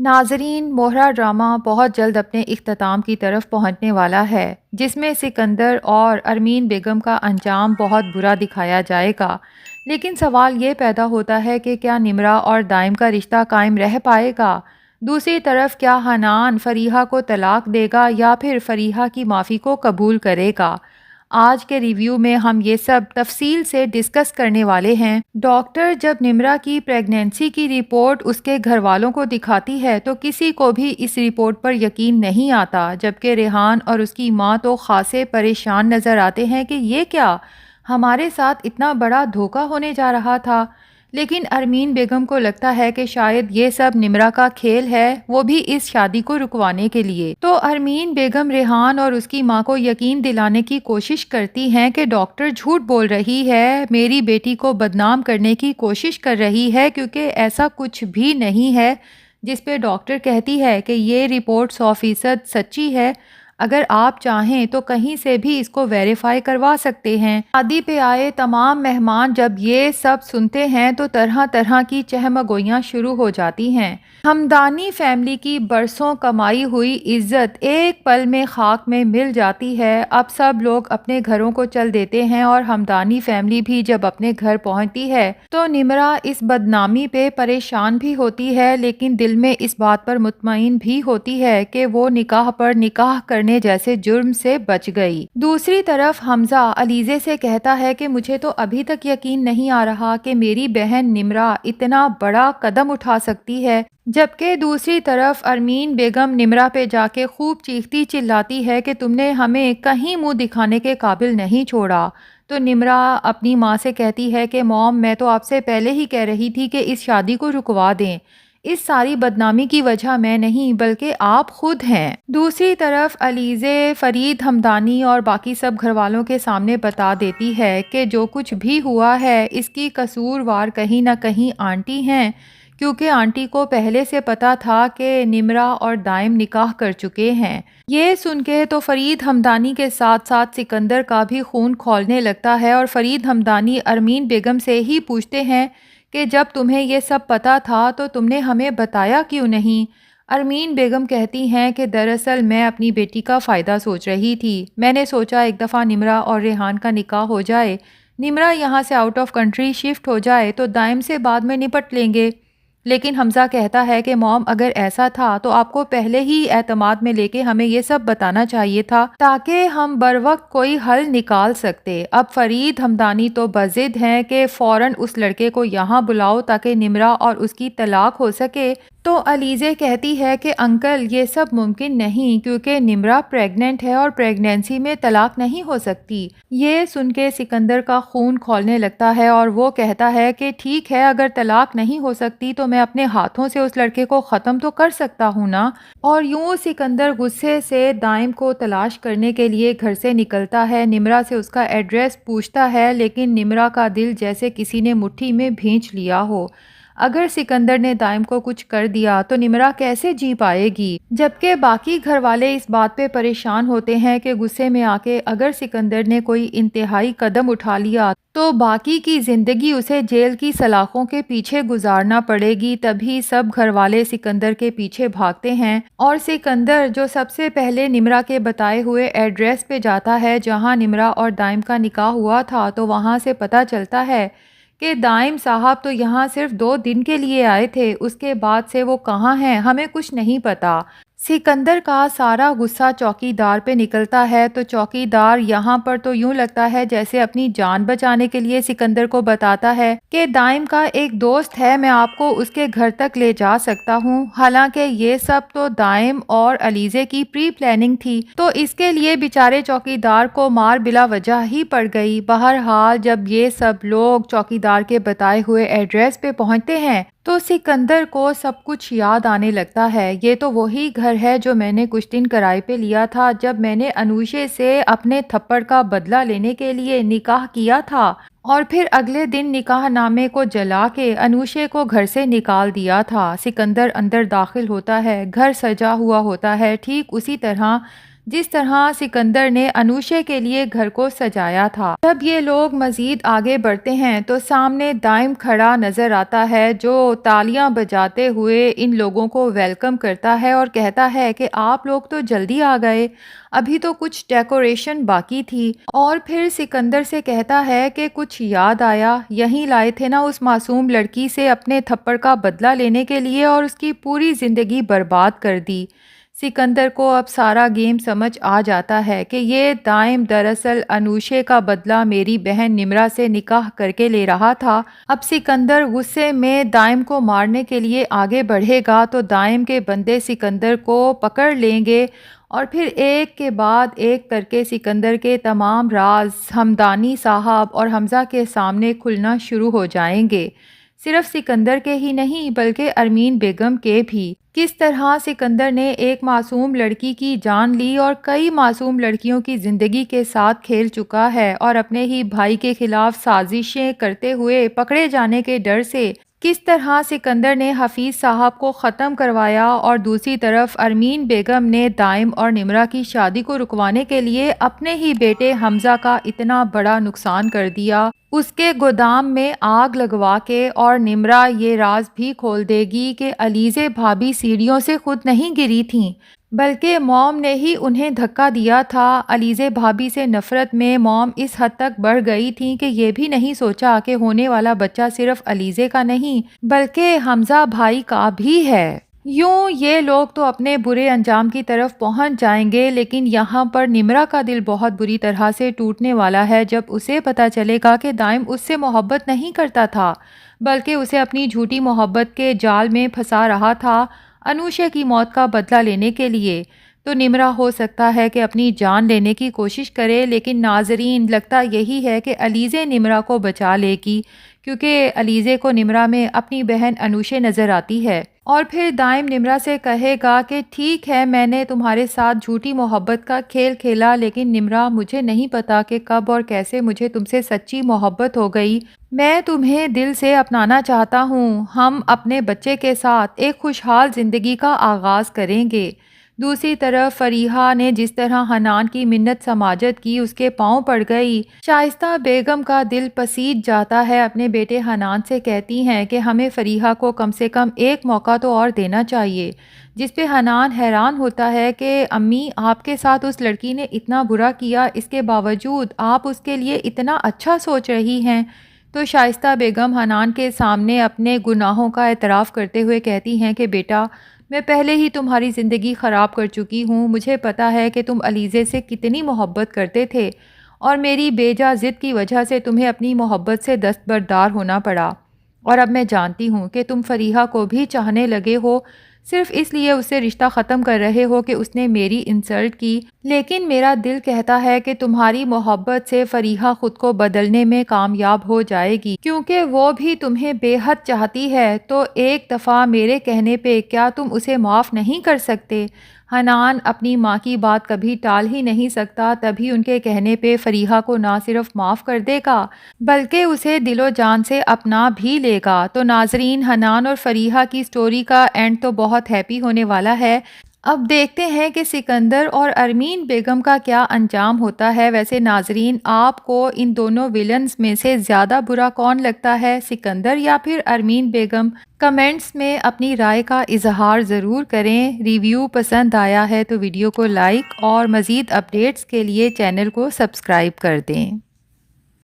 ناظرین، موہرا ڈرامہ بہت جلد اپنے اختتام کی طرف پہنچنے والا ہے، جس میں سکندر اور ارمین بیگم کا انجام بہت برا دکھایا جائے گا۔ لیکن سوال یہ پیدا ہوتا ہے کہ کیا نمرہ اور دائم کا رشتہ قائم رہ پائے گا؟ دوسری طرف کیا حنان فریحہ کو طلاق دے گا یا پھر فریحہ کی معافی کو قبول کرے گا؟ آج کے ریویو میں ہم یہ سب تفصیل سے ڈسکس کرنے والے ہیں۔ ڈاکٹر جب نمرہ کی پریگنینسی کی رپورٹ اس کے گھر والوں کو دکھاتی ہے تو کسی کو بھی اس رپورٹ پر یقین نہیں آتا، جبکہ ریحان اور اس کی ماں تو خاصے پریشان نظر آتے ہیں کہ یہ کیا، ہمارے ساتھ اتنا بڑا دھوکہ ہونے جا رہا تھا۔ لیکن ارمین بیگم کو لگتا ہے کہ شاید یہ سب نمرہ کا کھیل ہے، وہ بھی اس شادی کو رکوانے کے لیے۔ تو ارمین بیگم ریحان اور اس کی ماں کو یقین دلانے کی کوشش کرتی ہیں کہ ڈاکٹر جھوٹ بول رہی ہے، میری بیٹی کو بدنام کرنے کی کوشش کر رہی ہے، کیونکہ ایسا کچھ بھی نہیں ہے، جس پہ ڈاکٹر کہتی ہے کہ یہ رپورٹ 100% سچی ہے، اگر آپ چاہیں تو کہیں سے بھی اس کو ویریفائی کروا سکتے ہیں۔ شادی پہ آئے تمام مہمان جب یہ سب سنتے ہیں تو طرح طرح کی چہمگوئیاں شروع ہو جاتی ہیں۔ ہمدانی فیملی کی برسوں کمائی ہوئی عزت ایک پل میں خاک میں مل جاتی ہے۔ اب سب لوگ اپنے گھروں کو چل دیتے ہیں اور ہمدانی فیملی بھی جب اپنے گھر پہنچتی ہے تو نمرہ اس بدنامی پہ پریشان بھی ہوتی ہے، لیکن دل میں اس بات پر مطمئن بھی ہوتی ہے کہ وہ نکاح پر نکاح کرنے جیسے جرم سے بچ گئی۔ دوسری طرف حمزہ علیزے سے کہتا ہے کہ مجھے تو ابھی تک یقین نہیں آ رہا کہ میری بہن نمرہ اتنا بڑا قدم اٹھا سکتی ہے، جبکہ دوسری طرف ارمین بیگم نمرہ پہ جا کے خوب چیختی چلاتی ہے کہ تم نے ہمیں کہیں منہ دکھانے کے قابل نہیں چھوڑا۔ تو نمرہ اپنی ماں سے کہتی ہے کہ موم، میں تو آپ سے پہلے ہی کہہ رہی تھی کہ اس شادی کو رکوا دیں، اس ساری بدنامی کی وجہ میں نہیں بلکہ آپ خود ہیں۔ دوسری طرف علیزے فرید ہمدانی اور باقی سب گھر والوں کے سامنے بتا دیتی ہے کہ جو کچھ بھی ہوا ہے اس کی قصوروار کہیں نہ کہیں آنٹی ہیں، کیونکہ آنٹی کو پہلے سے پتا تھا کہ نمرہ اور دائم نکاح کر چکے ہیں۔ یہ سن کے تو فرید ہمدانی کے ساتھ ساتھ سکندر کا بھی خون کھولنے لگتا ہے اور فرید ہمدانی ارمین بیگم سے ہی پوچھتے ہیں کہ جب تمہیں یہ سب پتا تھا تو تم نے ہمیں بتایا کیوں نہیں؟ ارمین بیگم کہتی ہیں کہ دراصل میں اپنی بیٹی کا فائدہ سوچ رہی تھی، میں نے سوچا ایک دفعہ نمرہ اور ریحان کا نکاح ہو جائے، نمرہ یہاں سے آؤٹ آف کنٹری شفٹ ہو جائے تو دائم سے بعد میں نپٹ لیں گے۔ لیکن حمزہ کہتا ہے کہ موم، اگر ایسا تھا تو آپ کو پہلے ہی اعتماد میں لے کے ہمیں یہ سب بتانا چاہیے تھا تاکہ ہم بروقت کوئی حل نکال سکتے۔ اب فرید ہمدانی تو بضد ہیں کہ فوراً اس لڑکے کو یہاں بلاؤ تاکہ نمرہ اور اس کی طلاق ہو سکے۔ تو علیزے کہتی ہے کہ انکل، یہ سب ممکن نہیں، کیونکہ نمرہ پریگننٹ ہے اور پریگنینسی میں طلاق نہیں ہو سکتی۔ یہ سن کے سکندر کا خون کھولنے لگتا ہے اور وہ کہتا ہے کہ ٹھیک ہے، اگر طلاق نہیں ہو سکتی تو میں اپنے ہاتھوں سے اس لڑکے کو ختم تو کر سکتا ہوں نا۔ اور یوں سکندر غصے سے دائم کو تلاش کرنے کے لیے گھر سے نکلتا ہے، نمرہ سے اس کا ایڈریس پوچھتا ہے، لیکن نمرہ کا دل جیسے کسی نے مٹھی میں بھینچ لیا ہو۔ اگر سکندر نے دائم کو کچھ کر دیا تو نمرہ کیسے جی پائے گی؟ جبکہ باقی گھر والے اس بات پہ پریشان ہوتے ہیں کہ غصے میں آ کے اگر سکندر نے کوئی انتہائی قدم اٹھا لیا تو باقی کی زندگی اسے جیل کی سلاخوں کے پیچھے گزارنا پڑے گی۔ تبھی سب گھر والے سکندر کے پیچھے بھاگتے ہیں اور سکندر جو سب سے پہلے نمرہ کے بتائے ہوئے ایڈریس پہ جاتا ہے جہاں نمرہ اور دائم کا نکاح ہوا تھا، تو وہاں سے پتہ چلتا ہے کہ دائم صاحب تو یہاں صرف 2 دن کے لیے آئے تھے، اس کے بعد سے وہ کہاں ہیں ہمیں کچھ نہیں پتا۔ سکندر کا سارا غصہ چوکی دار پہ نکلتا ہے تو چوکی دار یہاں پر تو یوں لگتا ہے جیسے اپنی جان بچانے کے لیے سکندر کو بتاتا ہے کہ دائم کا ایک دوست ہے، میں آپ کو اس کے گھر تک لے جا سکتا ہوں۔ حالانکہ یہ سب تو دائم اور علیزے کی پری پلاننگ تھی، تو اس کے لیے بیچارے چوکی دار کو مار بلا وجہ ہی پڑ گئی۔ بہرحال جب یہ سب لوگ چوکی دار کے بتائے ہوئے ایڈریس پہ پہنچتے ہیں تو سکندر کو سب کچھ یاد آنے لگتا ہے۔ یہ تو وہی گھر ہے جو میں نے کچھ دن کرائے پہ لیا تھا جب میں نے انوشے سے اپنے تھپڑ کا بدلہ لینے کے لیے نکاح کیا تھا، اور پھر اگلے دن نکاح نامے کو جلا کے انوشے کو گھر سے نکال دیا تھا۔ سکندر اندر داخل ہوتا ہے، گھر سجا ہوا ہوتا ہے ٹھیک اسی طرح جس طرح سکندر نے انوشے کے لیے گھر کو سجایا تھا۔ جب یہ لوگ مزید آگے بڑھتے ہیں تو سامنے دائم کھڑا نظر آتا ہے جو تالیاں بجاتے ہوئے ان لوگوں کو ویلکم کرتا ہے اور کہتا ہے کہ آپ لوگ تو جلدی آ گئے، ابھی تو کچھ ڈیکوریشن باقی تھی۔ اور پھر سکندر سے کہتا ہے کہ کچھ یاد آیا، یہیں لائے تھے نا اس معصوم لڑکی سے اپنے تھپڑ کا بدلہ لینے کے لیے اور اس کی پوری زندگی برباد کر دی۔ سکندر کو اب سارا گیم سمجھ آ جاتا ہے کہ یہ دائم دراصل انوشے کا بدلہ میری بہن نمرا سے نکاح کر کے لے رہا تھا۔ اب سکندر غصے میں دائم کو مارنے کے لیے آگے بڑھے گا تو دائم کے بندے سکندر کو پکڑ لیں گے اور پھر ایک کے بعد ایک کر کے سکندر کے تمام راز ہمدانی صاحب اور حمزہ کے سامنے کھلنا شروع ہو جائیں گے۔ صرف سکندر کے ہی نہیں بلکہ ارمین بیگم کے بھی۔ کس طرح سکندر نے ایک معصوم لڑکی کی جان لی اور کئی معصوم لڑکیوں کی زندگی کے ساتھ کھیل چکا ہے اور اپنے ہی بھائی کے خلاف سازشیں کرتے ہوئے پکڑے جانے کے ڈر سے کس طرح سکندر نے حفیظ صاحب کو ختم کروایا اور دوسری طرف ارمین بیگم نے دائم اور نمرا کی شادی کو رکوانے کے لیے اپنے ہی بیٹے حمزہ کا اتنا بڑا نقصان کر دیا، اس کے گودام میں آگ لگوا کے۔ اور نمرا یہ راز بھی کھول دے گی کہ علیزے بھابی سیڑھیوں سے خود نہیں گری تھیں بلکہ موم نے ہی انہیں دھکا دیا تھا۔ علیزے بھابی سے نفرت میں موم اس حد تک بڑھ گئی تھی کہ یہ بھی نہیں سوچا کہ ہونے والا بچہ صرف علیزے کا نہیں بلکہ حمزہ بھائی کا بھی ہے۔ یوں یہ لوگ تو اپنے برے انجام کی طرف پہنچ جائیں گے، لیکن یہاں پر نمرا کا دل بہت بری طرح سے ٹوٹنے والا ہے جب اسے پتہ چلے گا کہ دائم اس سے محبت نہیں کرتا تھا بلکہ اسے اپنی جھوٹی محبت کے جال میں پھنسا رہا تھا انوشے کی موت کا بدلہ لینے کے لیے۔ تو نمرا ہو سکتا ہے کہ اپنی جان لینے کی کوشش کرے، لیکن ناظرین لگتا یہی ہے کہ علیزے نمرا کو بچا لے گی کیونکہ علیزے کو نمرا میں اپنی بہن انوشے نظر آتی ہے۔ اور پھر دائم نمرا سے کہے گا کہ ٹھیک ہے میں نے تمہارے ساتھ جھوٹی محبت کا کھیل کھیلا، لیکن نمرا مجھے نہیں پتا کہ کب اور کیسے مجھے تم سے سچی محبت ہو گئی۔ میں تمہیں دل سے اپنانا چاہتا ہوں، ہم اپنے بچے کے ساتھ ایک خوشحال زندگی کا آغاز کریں گے۔ دوسری طرف فریحہ نے جس طرح حنان کی منت سماجت کی اس کے پاؤں پڑ گئی۔ شائستہ بیگم کا دل پسیج جاتا ہے، اپنے بیٹے حنان سے کہتی ہیں کہ ہمیں فریحہ کو کم سے کم ایک موقع تو اور دینا چاہیے، جس پہ حنان حیران ہوتا ہے کہ امی آپ کے ساتھ اس لڑکی نے اتنا برا کیا، اس کے باوجود آپ اس کے لیے اتنا اچھا سوچ رہی ہیں۔ تو شائستہ بیگم حنان کے سامنے اپنے گناہوں کا اعتراف کرتے ہوئے کہتی ہیں کہ بیٹا میں پہلے ہی تمہاری زندگی خراب کر چکی ہوں، مجھے پتا ہے کہ تم علیزے سے کتنی محبت کرتے تھے اور میری بے جا ضد کی وجہ سے تمہیں اپنی محبت سے دستبردار ہونا پڑا، اور اب میں جانتی ہوں کہ تم فریحہ کو بھی چاہنے لگے ہو، صرف اس لیے اس سے رشتہ ختم کر رہے ہو کہ اس نے میری انسلٹ کی، لیکن میرا دل کہتا ہے کہ تمہاری محبت سے فریحہ خود کو بدلنے میں کامیاب ہو جائے گی کیونکہ وہ بھی تمہیں بے حد چاہتی ہے۔ تو ایک دفعہ میرے کہنے پہ کیا تم اسے معاف نہیں کر سکتے؟ حنان اپنی ماں کی بات کبھی ٹال ہی نہیں سکتا، تبھی ان کے کہنے پہ فریحہ کو نہ صرف معاف کر دے گا بلکہ اسے دل و جان سے اپنا بھی لے گا۔ تو ناظرین حنان اور فریحہ کی سٹوری کا اینڈ تو بہت ہیپی ہونے والا ہے۔ اب دیکھتے ہیں کہ سکندر اور ارمین بیگم کا کیا انجام ہوتا ہے۔ ویسے ناظرین آپ کو ان دونوں ویلنز میں سے زیادہ برا کون لگتا ہے، سکندر یا پھر ارمین بیگم؟ کمنٹس میں اپنی رائے کا اظہار ضرور کریں۔ ریویو پسند آیا ہے تو ویڈیو کو لائک اور مزید اپڈیٹس کے لیے چینل کو سبسکرائب کر دیں۔